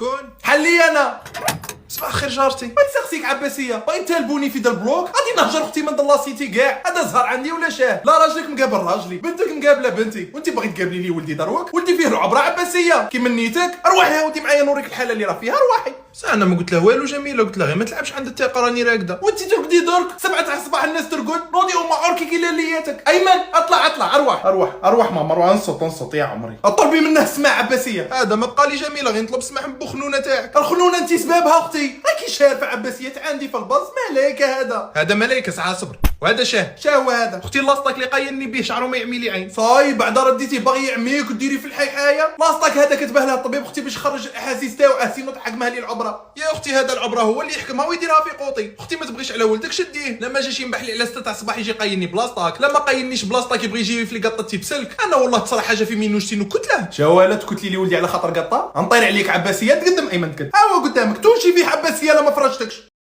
شكون؟ حلي انا. صباح الخير جارتي، بغيت نسقسيك عباسيه، بغيت تالبوني في دار البلوك، غادي نهجر اختي من دلاسيتي كاع، هذا زهر عندي ولا شاه؟ لا راجلك مقابل راجلي، بنتك مقابله بنتي، وانت باغي تقابلي لي ولدي دروك؟ ولدي فيه العبره عباسيه كيما نيتك، ارواحي يا ودي معايا نوريك الحاله اللي راه فيها، ارواحي. بس انا ما قلت له والو جميله، قلت له غير ما تلعبش عند الثقه راني راقده، وانت ترقدي درك 7 تاع الصباح الناس ترقد، نوضي ام عركي كي لياتك. ايمن اطلع ارواح ماما روح انصت يا عمري، اطلبي منه السماع عباسيه. هذا ما قال لي جميله غير نطلب سماح بخنونه تاعك. الخنونه انت سبابها اختي، راكي شارفه عباسيه عندي في الباص، ملايكه هذا ملايكه ساعه صبر، وهذا شاه هذا اختي لاصتك اللي قايلني به شعره ما يعمي لي عين. صاي بعد رديتي باغي يعميك وديري في الحيحايه، لاصتك هذا كتبه له الطبيب اختي باش يخرج الاحاسيس تاعو، سينو تحكمها لي العبره. يا اختي هذا العبره هو اللي يحكمها ويديرها في قوطي، اختي ما تبغيش على ولدك شديه، لما جاش ينبح لي على 6 تاع الصباح يجي قايلني بلاصتك، لما قايلنيش بلاصتك يبغي يجي في لي قطتي بسلك، انا والله تصرا حاجه في مينوشتي نكت له. جوالات كتلي لي ولدي على خاطر قطه، نطير عليك عباسيه تقدم ايمن تقدم، ها هو قدامك تمشي فيه عباسيه لا ما فرجتكش.